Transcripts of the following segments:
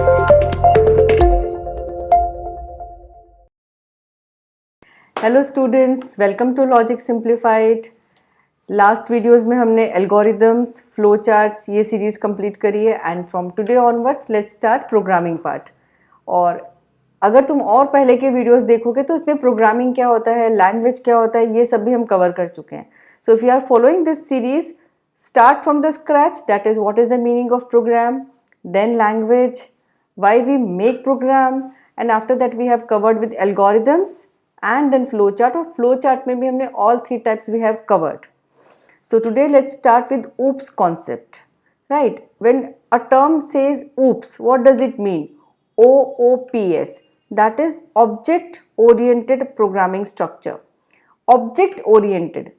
Hello students, welcome to logic simplified. Last videos में हमने algorithms, flow charts ये series complete करी है and from today onwards let's start programming part. और अगर तुम और पहले के वीडियोस देखोगे तो इसमें प्रोग्रामिंग क्या होता है, लैंग्वेज क्या होता है, ये सब भी हम कवर कर चुके हैं। So if you are following this series, start from the scratch, that is what is the meaning of program, then language, why we make program, and after that we have covered with algorithms and then flowchart. और flowchart में भी हमने all three types we have covered. So today let's start with OOPS concept. Right, when a term says OOPS, what does it mean? OOPS, that is object oriented programming structure. Object oriented,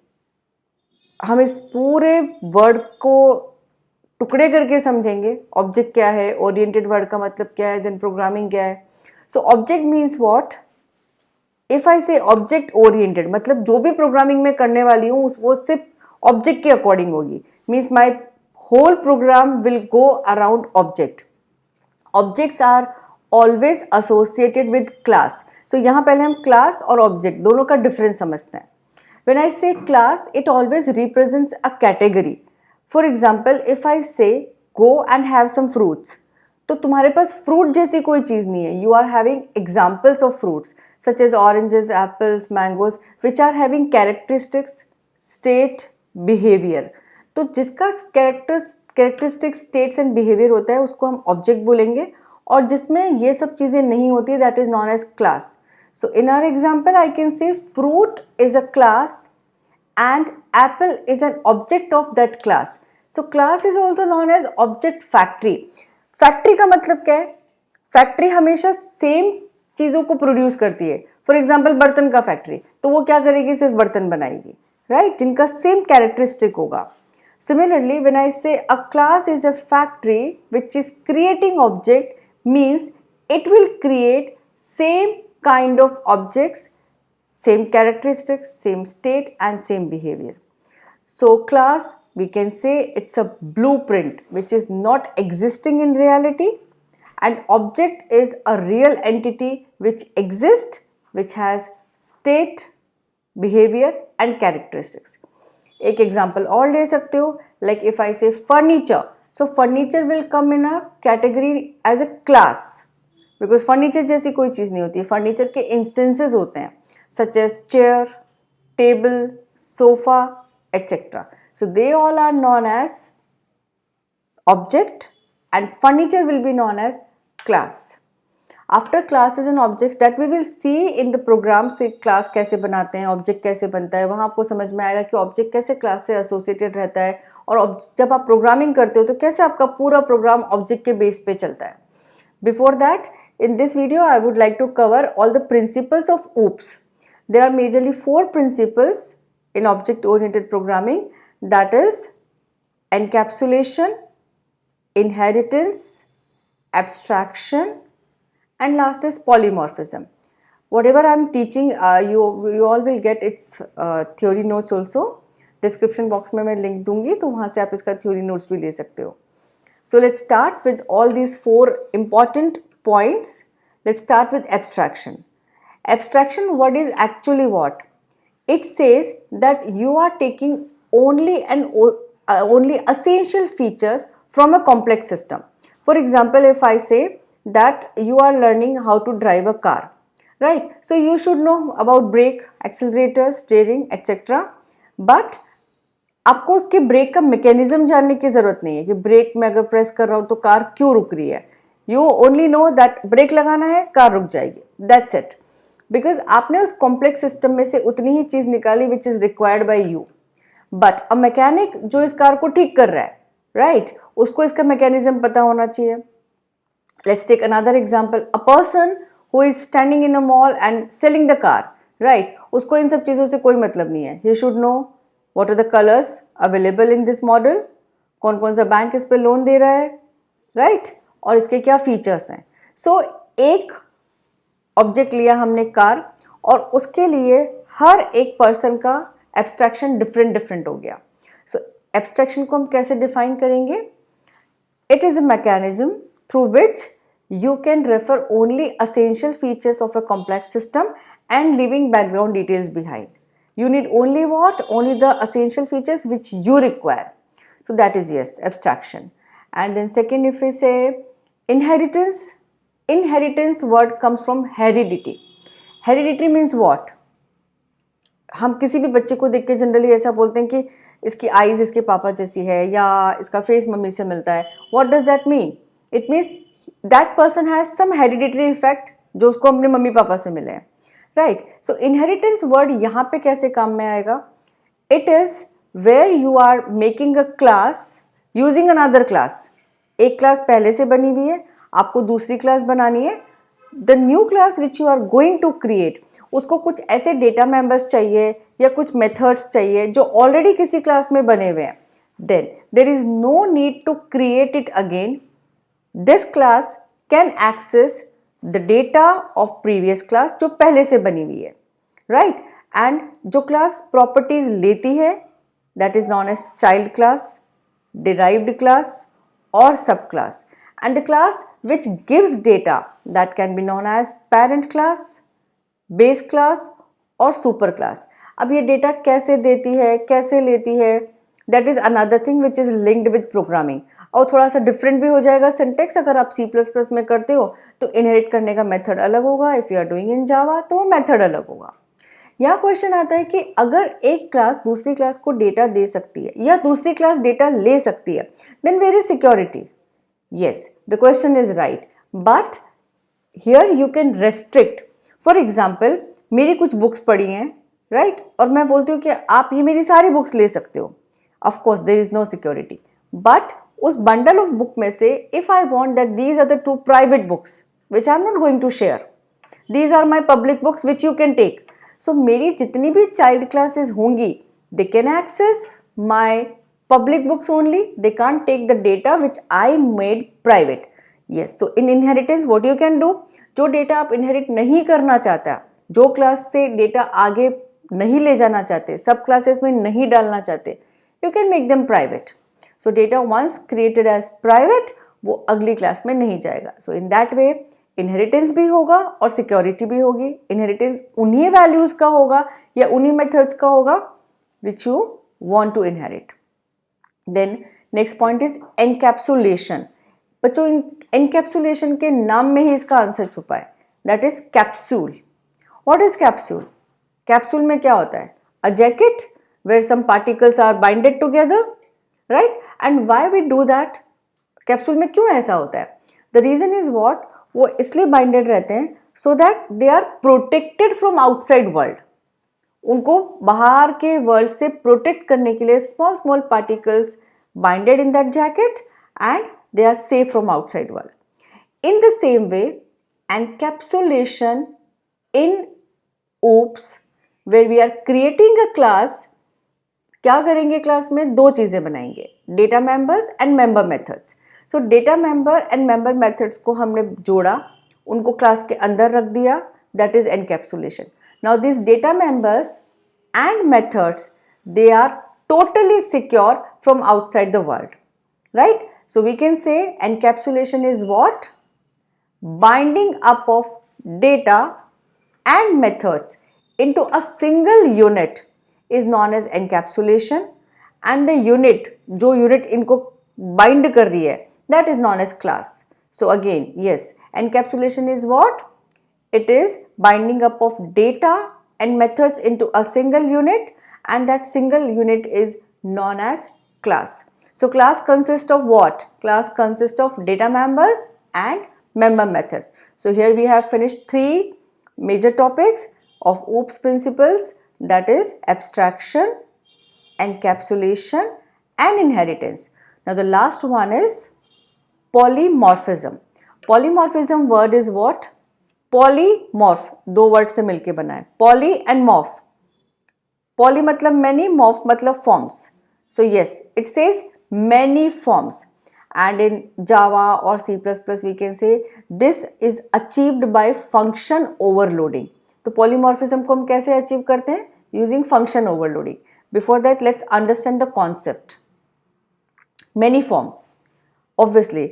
हम इस पूरे word को टुकड़े करके समझेंगे। Object क्या है, oriented word का मतलब क्या है, देन प्रोग्रामिंग क्या है। So object means what? If I से ऑब्जेक्ट ओरिएंटेड, मतलब जो भी प्रोग्रामिंग में करने वाली हूँ वो सिर्फ ऑब्जेक्ट के अकॉर्डिंग होगी। Means my whole program will go around object. Objects are always associated with class. So यहाँ पहले हम क्लास और ऑब्जेक्ट दोनों का डिफरेंस समझते हैं। When I say class, it always represents a category. For example, if I say go and have some fruits, तो तुम्हारे पास फ्रूट जैसी कोई चीज़ नहीं है। You are having examples of fruits such as oranges, apples, mangoes which are having characteristics, state, behaviour. तो जिसका कैरेक्टरिस्टिक्स, स्टेट्स एंड बिहेवियर होता है उसको हम ऑब्जेक्ट बोलेंगे, और जिसमें ये सब चीज़ें नहीं होती that is known as class. So in our example I can say fruit is a class and apple is an object of that class. So class is also known as object factory. Factory का मतलब क्या है? Factory हमेशा same चीज़ों को produce करती है। For example बर्तन का फैक्ट्री, तो वो क्या करेगी? सिर्फ बर्तन बनाएगी, राइट, जिनका सेम कैरेक्टरिस्टिक होगा। Similarly, when I say a class is a factory which is creating object, means it will create same kind of objects, same characteristics, same state and same behavior. So class, we can say it's a blueprint which is not existing in reality, and object is a real entity which exists, which has state, behavior and characteristics. एक example और ले सकते हो, like if I say furniture, so furniture will come in a category as a class because furniture जैसी कोई चीज़ नहीं होती है। furniture के instances होते हैं such as chair, table, sofa, etc. So they all are known as object and furniture will be known as class. After classes and objects that we will see in the program से class कैसे बनाते हैं, object कैसे बनता है, वहाँ आपको समझ में आएगा कि object कैसे class से associated रहता है, और जब आप programming करते हो तो कैसे आपका पूरा program object के base पे चलता है। Before that, in this video I would like to cover all the principles of OOPS. There are majorly 4 principles in object-oriented programming, that is encapsulation, inheritance, abstraction, and last is polymorphism. Whatever I am teaching, you all will get its theory notes also. Description box में मैं link दूंगी, तो वहाँ से आप इसका theory notes भी ले सकते हो. So let's start with all these 4 important points. Let's start with abstraction. Abstraction word is actually what? It says that you are taking only essential features from a complex system. For example, if I say that you are learning how to drive a car, right? So you should know about brake, accelerator, steering, etc. But आपको उसके break का mechanism जानने की जरूरत नहीं है कि break में अगर प्रेस कर रहा हूँ तो कार क्यों रुक रही है। You only know that brake लगाना है, कार रुक जाएगी, दैट्स इट। बिकॉज आपने उस कॉम्प्लेक्स सिस्टम में से उतनी ही चीज निकाली which is required by you. But a mechanic जो इस कार को ठीक कर रहा है, राइट, उसको इसका मैकेनिज्म पता होना चाहिए। Let's take another example, a person who is standing in a mall and selling the car, right, उसको इन सब चीजों से कोई मतलब नहीं है। He should know what are the colours available in this model, कौन कौन सा बैंक इस पे लोन दे रहा है, राइट, और इसके क्या फीचर्स हैं। सो एक ऑब्जेक्ट लिया हमने कार, और उसके लिए हर एक पर्सन का एब्स्ट्रैक्शन डिफरेंट हो गया। सो एब्स्ट्रैक्शन को हम कैसे डिफाइन करेंगे? It is a mechanism through which you can refer only essential features of a complex system and leaving background details behind. You need only what? Only the essential features which you require. So that is yes, abstraction. And then second, if we say inheritance, inheritance word comes from heredity. Heredity means what? हम किसी भी बच्चे को देख के generally ऐसा बोलते हैं कि इसकी आईज इसके पापा जैसी है या इसका फेस मम्मी से मिलता है. What does that mean? It means that person has some hereditary effect जो उसको अपने मम्मी पापा से मिले हैं, राइट. सो इनहेरिटेंस वर्ड यहाँ पे कैसे काम में आएगा? It is where you are making a class using another class. एक क्लास पहले से बनी हुई है, आपको दूसरी क्लास बनानी है. The new class which you are going to create, उसको कुछ ऐसे डेटा मेंबर्स चाहिए या कुछ मेथड्स चाहिए जो ऑलरेडी किसी क्लास में बने हुए हैं. Then there is no need to create it again. This class can access the data of previous class जो पहले से बनी हुई है, राइट. एंड जो क्लास प्रॉपर्टीज लेती है that is known as child class, derived class और subclass. And the class which gives data that can be known as parent class, base class और super class. अब ये data कैसे देती है, कैसे लेती है, that is another thing which is linked with programming. और थोड़ा सा डिफरेंट भी हो जाएगा सिंटेक्स. अगर आप C++ में करते हो तो इनहेरिट करने का मेथड अलग होगा. If you are doing in Java तो मेथड अलग होगा. यहाँ क्वेश्चन आता है कि अगर एक क्लास दूसरी क्लास को डेटा दे सकती है या दूसरी क्लास डेटा ले सकती है, then where is security? Yes, the question is right, but here you can restrict. For example, मेरी कुछ बुक्स पढ़ी हैं, right? और मैं बोलती हूँ कि आप ये मेरी सारी बुक्स ले सकते हो. Of course, there is no security. But उस bundle of book में से, if I want that these are the 2 private books which I am not going to share, these are my public books which you can take. So मेरी जितनी भी child classes होंगी, they can access my public books only. They can't take the data which I made private. Yes, so in inheritance what you can do, जो data आप inherit नहीं करना चाहता, जो क्लास से डेटा आगे नहीं ले जाना चाहते, सब क्लासेस में नहीं डालना चाहते, you can make them private. So data once created as private वो अगली क्लास में नहीं जाएगा. So in that way inheritance भी होगा और सिक्योरिटी भी होगी. इनहेरिटेंस उन्हीं वैल्यूज का होगा या उन्हीं मेथड्स का होगा which you want to inherit. Then next point is encapsulation. बच्चों encapsulation के नाम में ही इसका आंसर छुपा है, that is capsule. What is capsule? Capsule में क्या होता है? A jacket where some particles are binded together, right? And why we do that? Capsule में क्यों ऐसा होता है? The reason is what? वो इसलिए binded रहते हैं so that they are protected from outside world. उनको बाहर के वर्ल्ड से प्रोटेक्ट करने के लिए small small particles binded in that jacket and they are safe from outside world. In the same way encapsulation in oops where we are creating a class, क्या करेंगे class में? 2 चीज़ें बनाएंगे, data members and member methods. So data member and member methods को हमने जोड़ा, उनको class के अंदर रख दिया, that is encapsulation. Now these data members and methods, they are totally secure from outside the world, right? So we can say encapsulation is what? Binding up of data and methods into a single unit is known as encapsulation, and the unit, जो unit इनको bind कर रही है, that is known as class. So again, yes, encapsulation is what? It is binding up of data and methods into a single unit, and that single unit is known as class. So class consists of what? Class consists of data members and member methods. So here we have finished 3 major topics of OOPS principles, that is abstraction, encapsulation and inheritance. Now the last one is polymorphism. Polymorphism word is what? Polymorph 2 word से मिलके बना है, poly and morph. Poly मतलब many, morph मतलब forms. So yes, it says many forms, and in Java और C++ we can say this is achieved by function overloading. तो polymorphism को हम कैसे अचीव करते हैं? Using function overloading. Before that let's understand the concept. Many form, obviously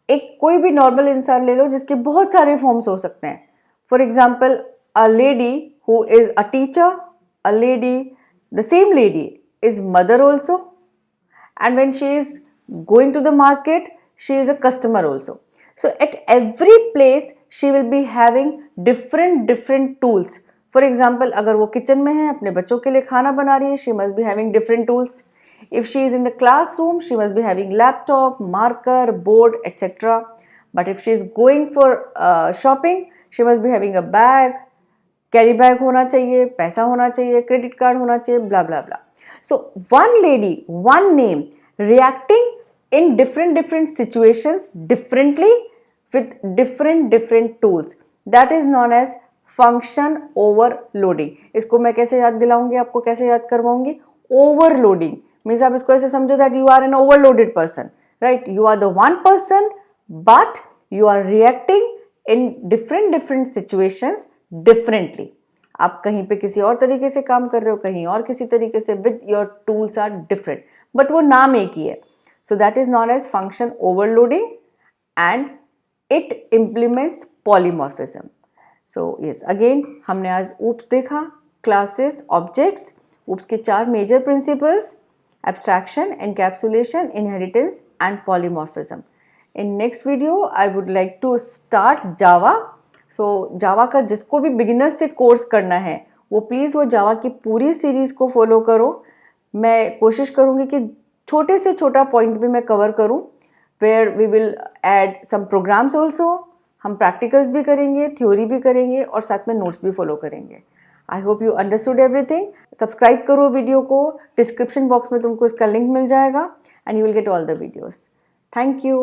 एक कोई भी नॉर्मल इंसान ले लो जिसके बहुत सारे फॉर्म्स हो सकते हैं. For example, a lady who is a teacher, a lady, the same lady is mother also, and when she is going to the market she is a customer also. So at every place she will be having different tools. For example, अगर वो kitchen में है अपने बच्चों के लिए खाना बना रही है, she must be having different tools. If she is in the classroom she must be having laptop, marker, board, etc. But if she is going for shopping she must be having a bag, carry bag होना चाहिए, पैसा होना चाहिए, credit card होना चाहिए, blah blah blah. So one lady, one name, reacting in different situations differently with different tools, that is known as function overloading. इसको मैं कैसे याद दिलाऊंगी आपको, कैसे याद करवाऊंगी? ओवरलोडिंग मीन्स आप इसको ऐसे समझो that you are an overloaded person, right? You are the one person but you are reacting in different situations differently. आप कहीं पे किसी और तरीके से काम कर रहे हो, कहीं और किसी तरीके से, with your tools are different, but वो नाम एक ही है. So that is known as function overloading and it implements polymorphism. So yes, again हमने आज ऊप्स देखा, क्लासेस, ऑब्जेक्ट्स. ऊप्स के 4 major principles: abstraction, encapsulation, inheritance and polymorphism. In next video I would like to start Java. So Java का जिसको भी beginners से course करना है वो प्लीज़ वो जावा की पूरी सीरीज़ को फॉलो करो. मैं कोशिश करूँगी कि छोटे से छोटा पॉइंट भी मैं कवर करूँ, where we will add some programs also. हम प्रैक्टिकल्स भी करेंगे, थ्योरी भी करेंगे और साथ में नोट्स भी फॉलो करेंगे. I hope you understood everything. Subscribe करो वीडियो को, डिस्क्रिप्शन बॉक्स में तुमको इसका लिंक मिल जाएगा and you will get all the videos. Thank you.